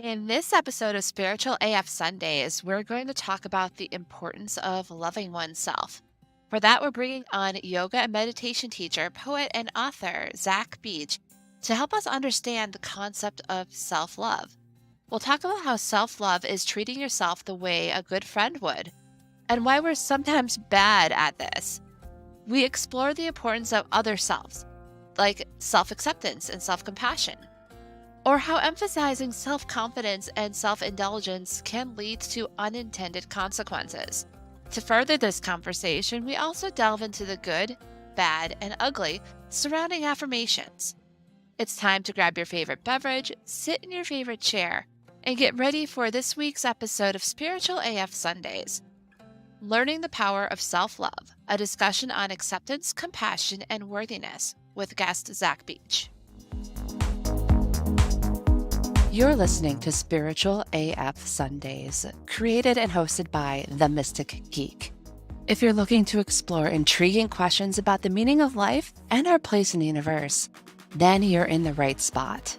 In this episode of Spiritual AF Sundays, we're going to talk about the importance of loving oneself. For that, we're bringing on yoga and meditation teacher, poet, and author Zach Beach to help us understand the concept of self love. We'll talk about how self love is treating yourself the way a good friend would, and why we're sometimes bad at this. We explore the importance of other selves, like self acceptance and self compassion, or how emphasizing self confidence and self indulgence can lead to unintended consequences. To further this conversation, we also delve into the good, bad, and ugly surrounding affirmations. It's time to grab your favorite beverage, sit in your favorite chair, and get ready for this week's episode of Spiritual AF Sundays. Learning the Power of Self Love, a discussion on acceptance, compassion, and worthiness with guest Zach Beach. You're listening to Spiritual AF Sundays, created and hosted by The Mystic Geek. If you're looking to explore intriguing questions about the meaning of life and our place in the universe, then you're in the right spot.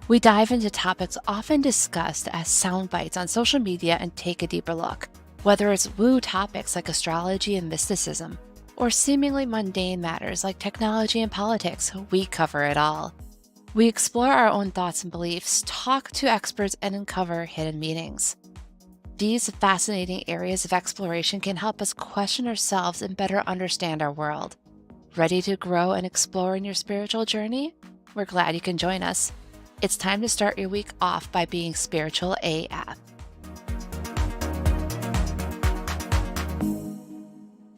We dive into topics often discussed as sound bites on social media and take a deeper look. Whether it's woo topics like astrology and mysticism, or seemingly mundane matters like technology and politics, we cover it all. We explore our own thoughts and beliefs, talk to experts, and uncover hidden meanings. These fascinating areas of exploration can help us question ourselves and better understand our world. Ready to grow and explore in your spiritual journey? We're glad you can join us. It's time to start your week off by being spiritual AF.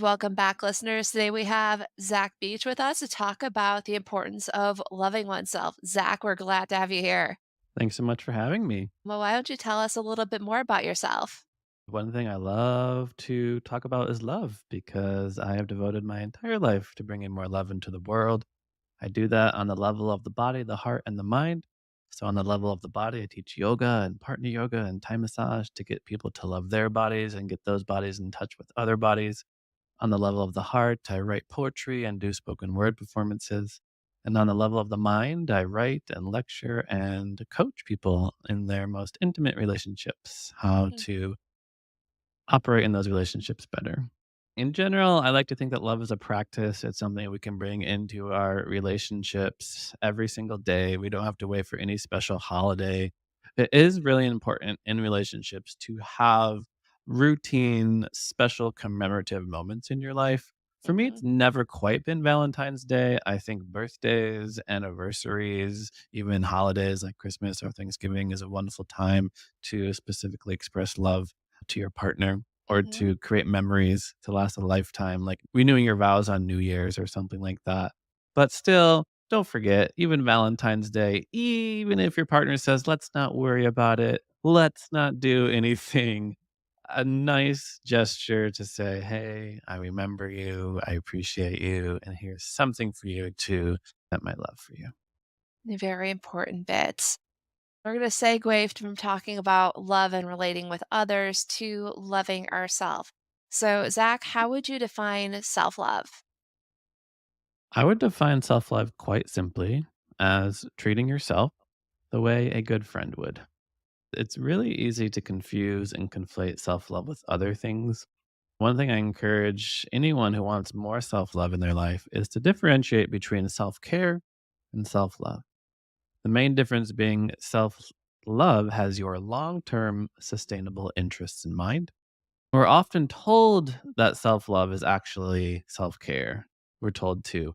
Welcome back, listeners. Today we have Zach Beach with us to talk about the importance of loving oneself. Zach, we're glad to have you here. Thanks so much for having me. Well, why don't you tell us a little bit more about yourself? One thing I love to talk about is love because I have devoted my entire life to bringing more love into the world. I do that on the level of the body, the heart, and the mind. So, on the level of the body, I teach yoga and partner yoga and Thai massage to get people to love their bodies and get those bodies in touch with other bodies. On the level of the heart, I write poetry and do spoken word performances. And on the level of the mind, I write and lecture and coach people in their most intimate relationships, how Mm. to operate in those relationships better. In general, I like to think that love is a practice. It's something we can bring into our relationships every single day. We don't have to wait for any special holiday. It is really important in relationships to have routine, special commemorative moments in your life. For me, Mhm. it's never quite been Valentine's Day. I think birthdays, anniversaries, even holidays like Christmas or Thanksgiving is a wonderful time to specifically express love to your partner or Mhm. to create memories to last a lifetime, like renewing your vows on New Year's or something like that. But still, don't forget, even Valentine's Day, even if your partner says, let's not worry about it, let's not do anything, a nice gesture to say, hey, I remember you, I appreciate you, and here's something for you to set my love for you. Very important bits. We're going to segue from talking about love and relating with others to loving ourselves. So, Zach, how would you define self love? I would define self love quite simply as treating yourself the way a good friend would. It's really easy to confuse and conflate self love with other things. One thing I encourage anyone who wants more self love in their life is to differentiate between self care and self love. The main difference being self love has your long term sustainable interests in mind. We're often told that self love is actually self care. We're told to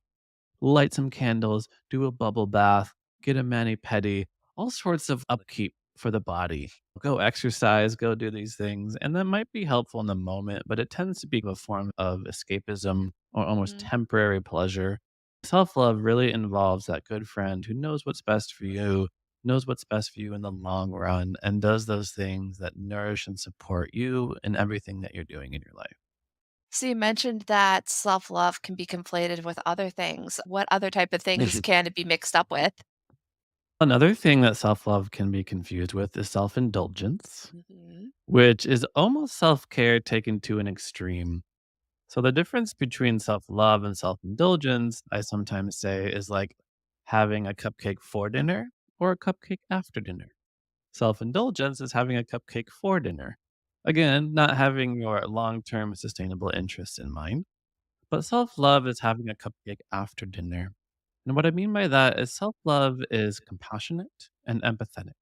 light some candles, do a bubble bath, get a mani pedi, all sorts of upkeep for the body. Go exercise, go do these things. And that might be helpful in the moment, but it tends to be a form of escapism or almost Mhm. temporary pleasure. Self love really involves that good friend who knows what's best for you, knows what's best for you in the long run, and does those things that nourish and support you in everything that you're doing in your life. So, you mentioned that self love can be conflated with other things. What other type of things can it be mixed up with? Another thing that self love can be confused with is self indulgence, Mhm. which is almost self care taken to an extreme. So, the difference between self love and self indulgence, I sometimes say, is like having a cupcake for dinner or a cupcake after dinner. Self indulgence is having a cupcake for dinner. Again, not having your long term sustainable interests in mind, but self love is having a cupcake after dinner. And what I mean by that is self love is compassionate and empathetic.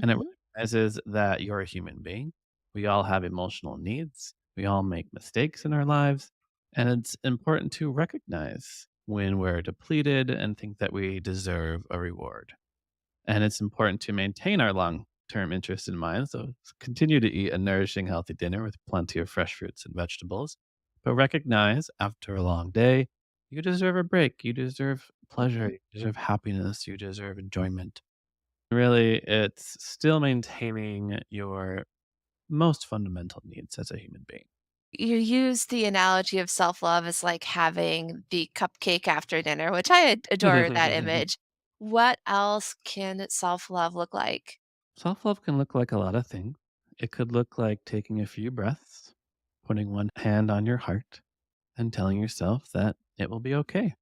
And it Hmm. recognizes that you're a human being. We all have emotional needs. We all make mistakes in our lives. And it's important to recognize when we're depleted and think that we deserve a reward. And it's important to maintain our long term interest in mind. So continue to eat a nourishing, healthy dinner with plenty of fresh fruits and vegetables. But recognize after a long day, you deserve a break. You deserve pleasure. Hmm. You deserve happiness. You deserve enjoyment. Really, it's still maintaining your most fundamental needs as a human being. You use the analogy of self love as like having the cupcake after dinner, which I adore that image. What else can self love look like? Self love can look like a lot of things. It could look like taking a few breaths, putting one hand on your heart, and telling yourself that it will be okay.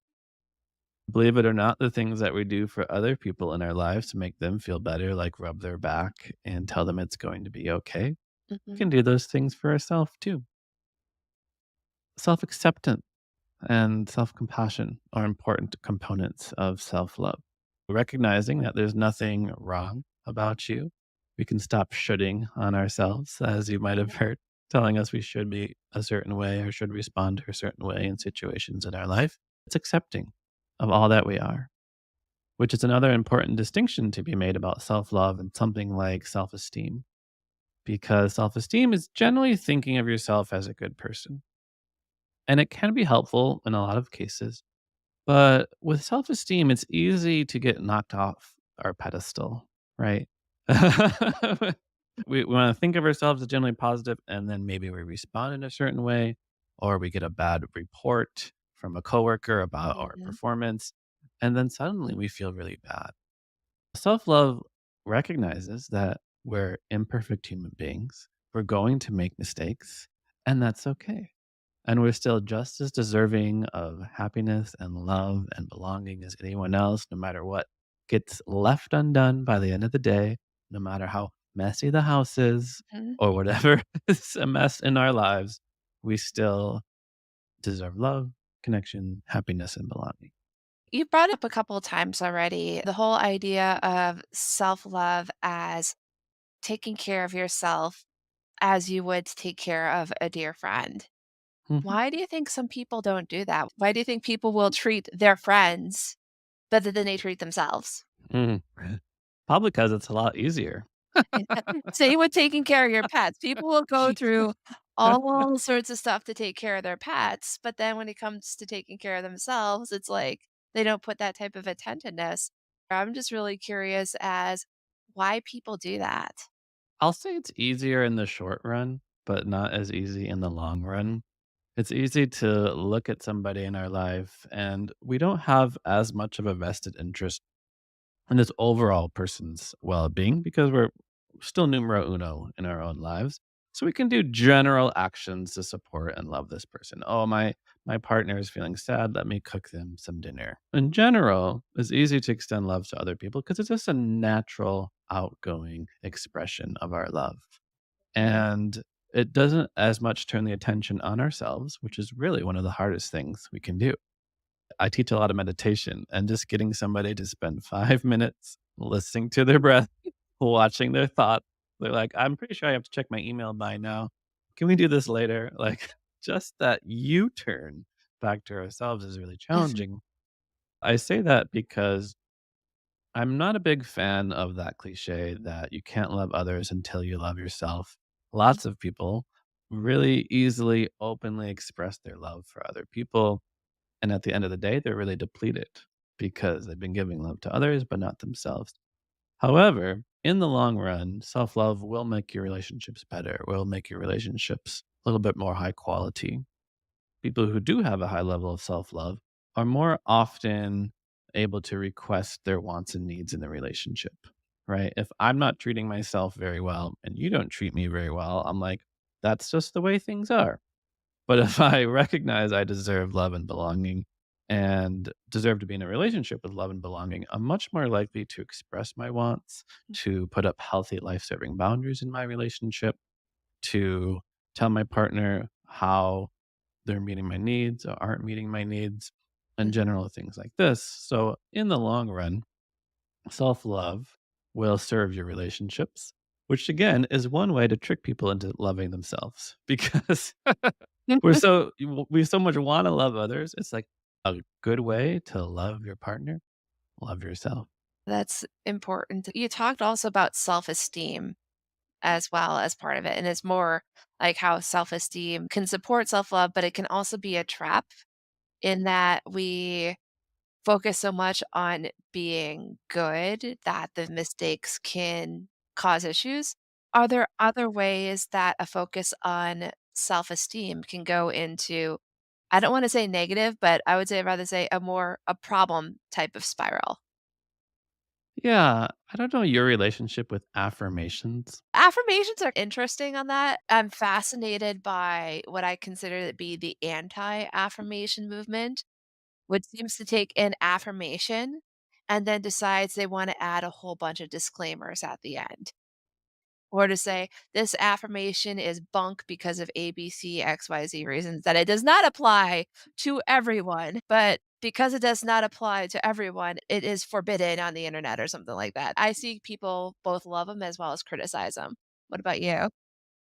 Believe it or not, the things that we do for other people in our lives to make them feel better, like rub their back and tell them it's going to be okay, we Hmm. can do those things for ourselves too. Self acceptance and self compassion are important components of self love. Recognizing that there's nothing wrong about you, we can stop shoulding on ourselves, as you might have heard, telling us we should be a certain way or should respond to a certain way in situations in our life. It's accepting of all that we are, which is another important distinction to be made about self love and something like self esteem, because self esteem is generally thinking of yourself as a good person. And it can be helpful in a lot of cases. But with self-esteem, it's easy to get knocked off our pedestal, right? We wanna think of ourselves as generally positive, and then maybe we respond in a certain way, or we get a bad report from a coworker about our Hmm. performance, and then suddenly we feel really bad. Self-love recognizes that we're imperfect human beings, we're going to make mistakes, and that's okay. And we're still just as deserving of happiness and love and belonging as anyone else, no matter what gets left undone by the end of the day, no matter how messy the house is or whatever is a mess in our lives, we still deserve love, connection, happiness, and belonging. You brought up a couple of times already the whole idea of self love as taking care of yourself as you would take care of a dear friend. Mhm. Why do you think some people don't do that? Why do you think people will treat their friends better than they treat themselves? Mhm. Probably because it's a lot easier. Same with taking care of your pets. People will go through all sorts of stuff to take care of their pets, but then when it comes to taking care of themselves, it's like they don't put that type of attentiveness. I'm just really curious as why people do that. I'll say it's easier in the short run, but not as easy in the long run. It's easy to look at somebody in our life and we don't have as much of a vested interest in this overall person's well being because we're still numero uno in our own lives. So we can do general actions to support and love this person. Oh, my partner is feeling sad. Let me cook them some dinner. In general, it's easy to extend love to other people because it's just a natural, outgoing expression of our love. And it doesn't as much turn the attention on ourselves, which is really one of the hardest things we can do. I teach a lot of meditation, and just getting somebody to spend 5 minutes listening to their breath, watching their thoughts. They're like, I'm pretty sure I have to check my email by now. Can we do this later? Like, just that U turn back to ourselves is really challenging. I say that because I'm not a big fan of that cliche that you can't love others until you love yourself. Lots of people really easily, openly express their love for other people. And at the end of the day, they're really depleted because they've been giving love to others, but not themselves. However, in the long run, self love will make your relationships better, will make your relationships a little bit more high quality. People who do have a high level of self love are more often able to request their wants and needs in the relationship, right? If I'm not treating myself very well and you don't treat me very well, I'm like, that's just the way things are. But if I recognize I deserve love and belonging and deserve to be in a relationship with love and belonging, I'm much more likely to express my wants, to put up healthy, life serving boundaries in my relationship, to tell my partner how they're meeting my needs or aren't meeting my needs, and Mhm. general things like this. So, in the long run, self love will serve your relationships, which again is one way to trick people into loving themselves because we so much want to love others. It's like a good way to love your partner, love yourself. That's important. You talked also about self-esteem as well as part of it, and it's more like how self-esteem can support self-love, but it can also be a trap in that we focus so much on being good that the mistakes can cause issues. Are there other ways that a focus on self-esteem can go into, I don't wanna say negative, but I would say rather say a problem type of spiral? Yeah, I don't know your relationship with affirmations. Affirmations are interesting on that. I'm fascinated by what I consider to be the anti-affirmation movement, which seems to take an affirmation and then decides they wanna add a whole bunch of disclaimers at the end. Or to say, "This affirmation is bunk because of ABC, XYZ reasons," that it does not apply to everyone, but because it does not apply to everyone, it is forbidden on the internet or something like that. I see people both love them as well as criticize them. What about you?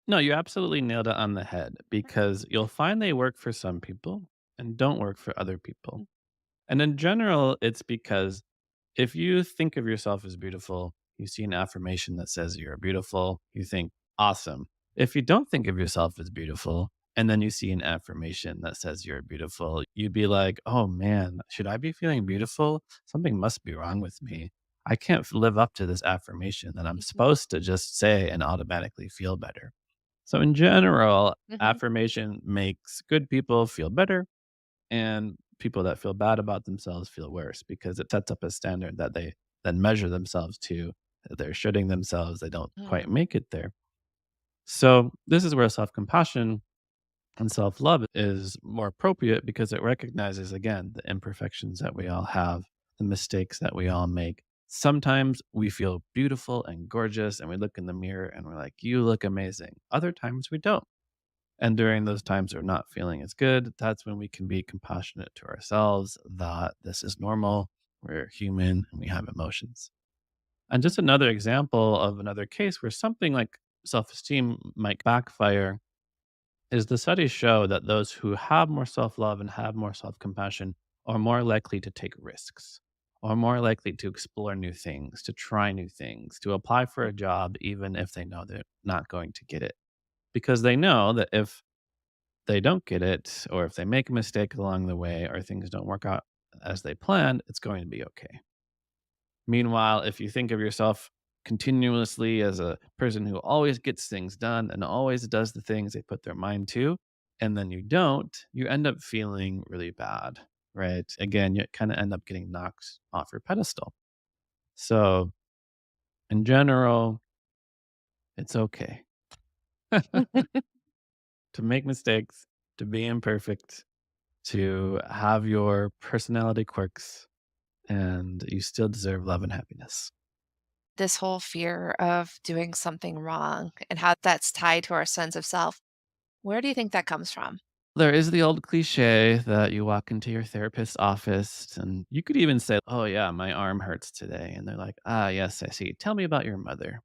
No, you absolutely nailed it on the head because you'll find they work for some people and don't work for other people. And in general, it's because if you think of yourself as beautiful, you see an affirmation that says you're beautiful, you think, awesome. If you don't think of yourself as beautiful, and then you see an affirmation that says you're beautiful, you'd be like, oh man, should I be feeling beautiful? Something must be wrong with me. I can't live up to this affirmation that I'm Mhm, supposed to just say and automatically feel better. So, in general, mhm, affirmation makes good people feel better and people that feel bad about themselves feel worse because it sets up a standard that they then measure themselves to. They're shooting themselves, they don't quite mhm, make it there. So, this is where self compassion and self love is more appropriate because it recognizes, again, the imperfections that we all have, the mistakes that we all make. Sometimes we feel beautiful and gorgeous and we look in the mirror and we're like, you look amazing. Other times we don't. And during those times we're not feeling as good, that's when we can be compassionate to ourselves that this is normal, we're human, and we have emotions. And just mhm, another example of another case where something like self esteem might backfire is the studies show that those who have more self love and have more self compassion are more likely to take risks, are more likely to explore new things, to try new things, to apply for a job, even if they know they're not going to get it. Because they know that if they don't get it, or if they make a mistake along the way, or things don't work out as they planned, it's going to be okay. Meanwhile, if you think of yourself continuously as a person who always gets things done and always does the things they put their mind to, and then you don't, you end up feeling really bad, right? Again, you kind of end up getting knocked off your pedestal. So, in general, it's okay to make mistakes, to be imperfect, to have your personality quirks, and you still deserve love and happiness. This whole fear of doing something wrong and how that's tied to our sense of self, where do you think that comes from? There is the old cliche that you walk into your therapist's office and you could even say, oh, yeah, my arm hurts today. And they're like, ah, yes, I see. Tell me about your mother.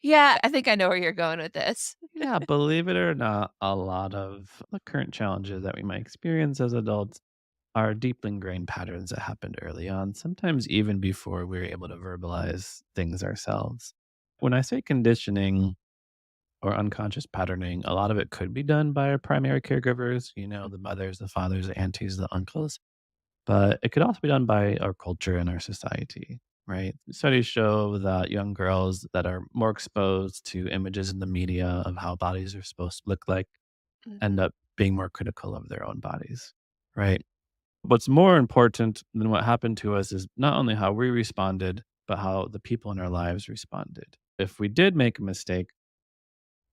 Yeah, I think I know where you're going with this. Yeah, believe it or not, a lot of the current challenges that we might experience as adults are deep ingrained patterns that happened early on, sometimes even before we were able to verbalize things ourselves. When I say conditioning, or unconscious patterning, a lot of it could be done by our primary caregivers, the mothers, the fathers, the aunties, the uncles, but it could also be done by our culture and our society, right? Studies show that young girls that are more exposed to images in the media of how bodies are supposed to look like end Mhm, up being more critical of their own bodies, right? What's more important than what happened to us is not only how we responded, but how the people in our lives responded. If we did make a mistake,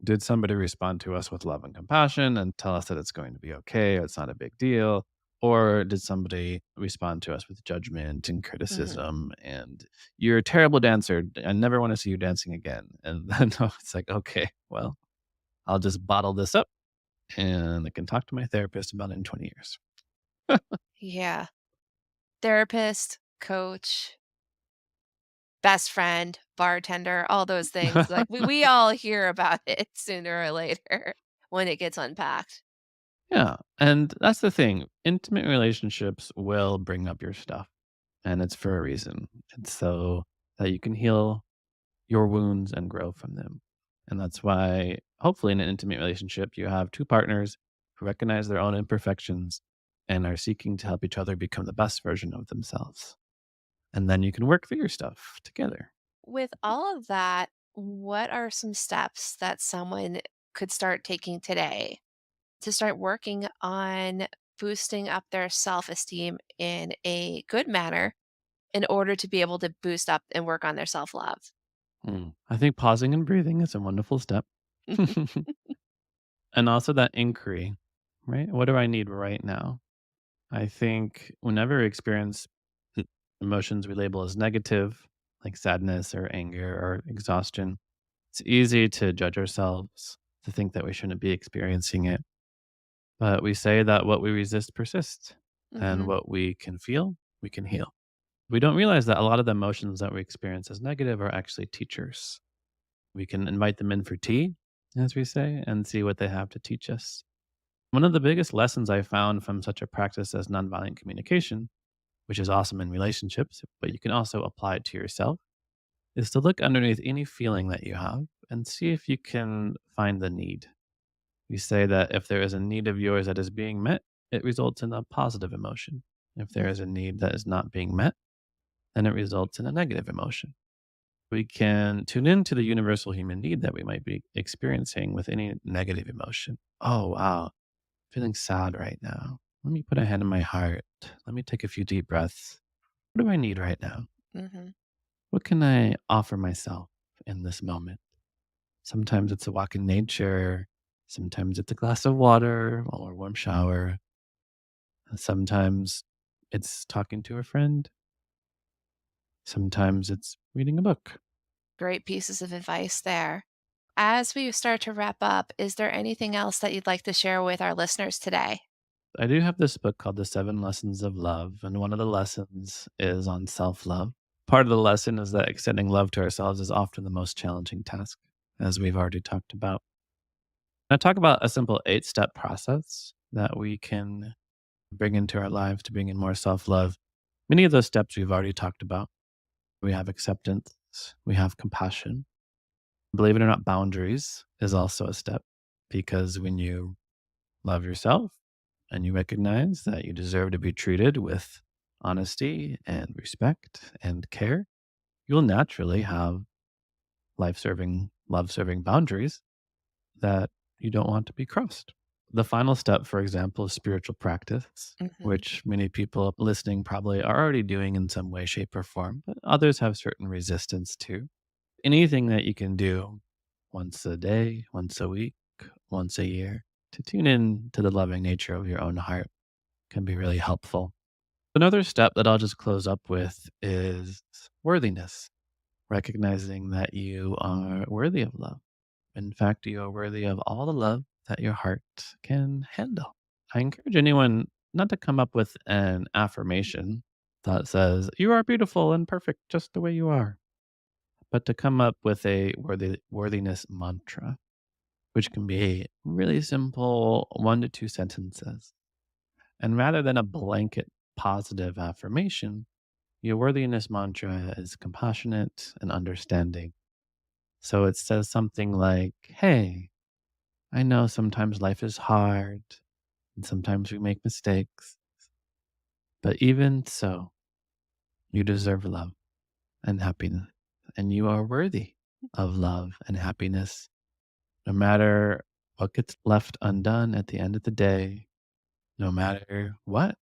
Did somebody respond to us with love and compassion and tell us that it's going to be okay, it's not a big deal? Or did somebody respond to us with judgment and Hmm. criticism and you're a terrible dancer. I never want to see you dancing again. And then it's like, okay, well, I'll just bottle this up and I can talk to my therapist about it in 20 years. Yeah. Therapist, coach, best friend, bartender, all those things. Like we all hear about it sooner or later when it gets unpacked. Yeah. And that's the thing. Intimate relationships will bring up your stuff, and it's for a reason. It's so that you can heal your wounds and grow from them. And that's why, hopefully, in an intimate relationship, you have two partners who recognize their own imperfections and are seeking to help each other become the best version of themselves. And then you can work through your stuff together. With all of that, what are some steps that someone could start taking today to start working on boosting up their self-esteem in a good manner in order to be able to boost up and work on their self-love? I think pausing and breathing is a wonderful step. And also that inquiry, right? What do I need right now? I think whenever we experience emotions we label as negative, like sadness or anger or exhaustion, it's easy to judge ourselves, to think that we shouldn't be experiencing it. But we say that what we resist persists, and Mhm. what we can feel, we can heal. We don't realize that a lot of the emotions that we experience as negative are actually teachers. We can invite them in for tea, as we say, and see what they have to teach us. One of the biggest lessons I found from such a practice as nonviolent communication, which is awesome in relationships, but you can also apply it to yourself, is to look underneath any feeling that you have and see if you can find the need. We say that if there is a need of yours that is being met, it results in a positive emotion. If there is a need that is not being met, then it results in a negative emotion. We can tune into the universal human need that we might be experiencing with any negative emotion. Oh, wow, feeling sad right now. Let me put a hand on my heart. Let me take a few deep breaths. What do I need right now? Mhm. What can I offer myself in this moment? Sometimes it's a walk in nature. Sometimes it's a glass of water or a warm shower. Sometimes it's talking to a friend. Sometimes it's reading a book. Great pieces of advice there. As we start to wrap up, is there anything else that you'd like to share with our listeners today? I do have this book called The Seven Lessons of Love, and one of the lessons is on self love. Part of the lesson is that extending love to ourselves is often the most challenging task, as we've already talked about. I talk about a simple 8 step process that we can bring into our lives to bring in more self love. Many of those steps we've already talked about. We have acceptance, we have compassion. Believe it or not, boundaries is also a step because when you love yourself and you recognize that you deserve to be treated with honesty and respect and care, you'll naturally have life serving, love serving boundaries that you don't want to be crossed. The final step, for example, is spiritual practice, Mhm. which many people listening probably are already doing in some way, shape, or form, but others have certain resistance to. Anything that you can do once a day, once a week, once a year to tune in to the loving nature of your own heart can be really helpful. Another step that I'll just close up with is worthiness, recognizing that you are worthy of love. In fact, you are worthy of all the love that your heart can handle. I encourage anyone not to come up with an affirmation that says, you are beautiful and perfect just the way you are, but to come up with a worthiness mantra, which can be a really simple 1 to 2 sentences. And rather than a blanket positive affirmation, your worthiness mantra is compassionate and understanding. So it says something like, hey, I know sometimes life is hard and sometimes we make mistakes, but even so, you deserve love and happiness, and you are worthy of love and happiness. No matter what gets left undone at the end of the day, no matter what,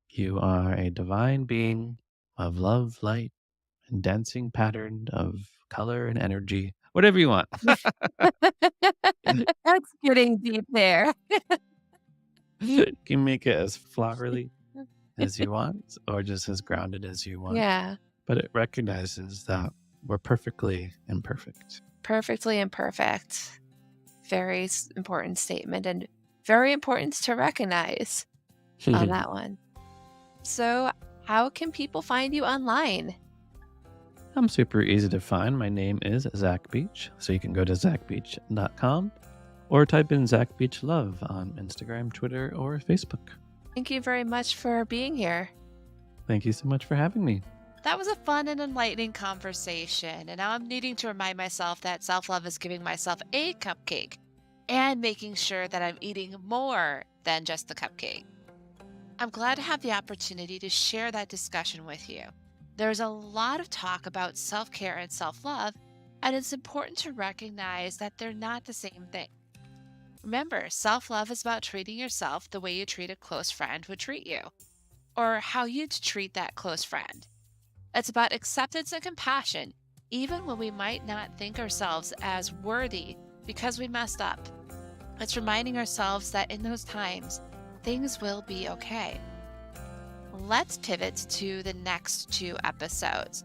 you are a divine being of love, light, and dancing pattern of color and energy. whatever you want. That's getting deep there. You can make it as flowery as you want or just as grounded as you want. Yeah, But it recognizes that we're perfectly imperfect. perfectly imperfect. Very important statement and very important to recognize on that one. So, how can people find you online? I'm super easy to find. My name is Zach Beach. So you can go to zachbeach.com or type in Zach Beach Love on Instagram, Twitter, or Facebook. Thank you very much for being here. Thank you so much for having me. That was a fun and enlightening conversation, and now I'm needing to remind myself that self love is giving myself a cupcake and making sure that I'm eating more than just the cupcake. I'm glad to have the opportunity to share that discussion with you. There's a lot of talk about self care and self love, and it's important to recognize that they're not the same thing. Remember, self love is about treating yourself the way you treat a close friend would treat you, or how you'd treat that close friend. It's about acceptance and compassion, even when we might not think ourselves as worthy because we messed up. It's reminding ourselves that in those times, things will be okay. Let's pivot to the next two episodes.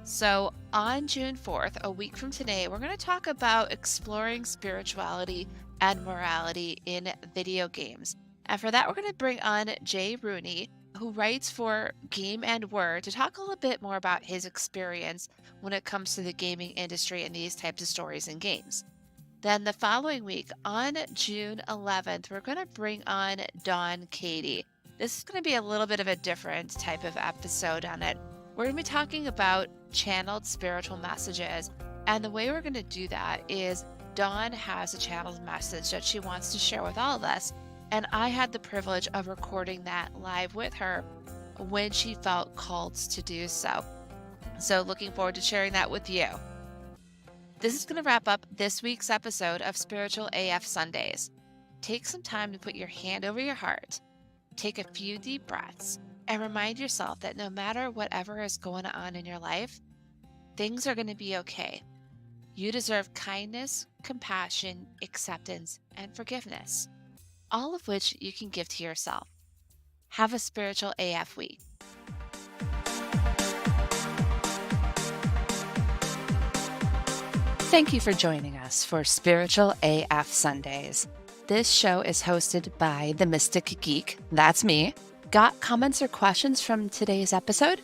So, on June 4th, a week from today, we're going to talk about exploring spirituality and morality in video games. And for that, we're going to bring on Jay Rooney, who writes for Game and Word, to talk a little bit more about his experience when it comes to the gaming industry and these types of stories and games. Then the following week, on June 11th, we're going to bring on Dawn Katie. This is going to be a little bit of a different type of episode on it. We're going to be talking about channeled spiritual messages. And the way we're going to do that is Dawn has a channeled message that she wants to share with all of us. And I had the privilege of recording that live with her when she felt called to do so. So looking forward to sharing that with you. This is going to wrap up this week's episode of Spiritual AF Sundays. Take some time to put your hand over your heart, take a few deep breaths, and remind yourself that no matter whatever is going on in your life, things are going to be okay. You deserve kindness, compassion, acceptance, and forgiveness, all of which you can give to yourself. Have a spiritual AF week. Thank you for joining us for Spiritual AF Sundays. This show is hosted by the Mystic Geek, that's me. Got comments or questions from today's episode?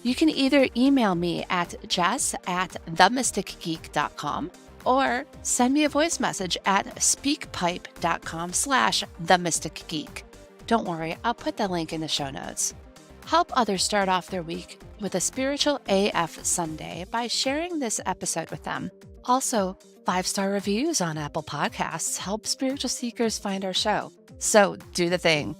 You can either email me at jess@themysticgeek.com or send me a voice message at speakpipe.com/themysticgeek. Don't worry, I'll put the link in the show notes. Help others start off their week with a Spiritual AF Sunday by sharing this episode with them. Also, 5-star reviews on Apple Podcasts help spiritual seekers find our show. So do the thing.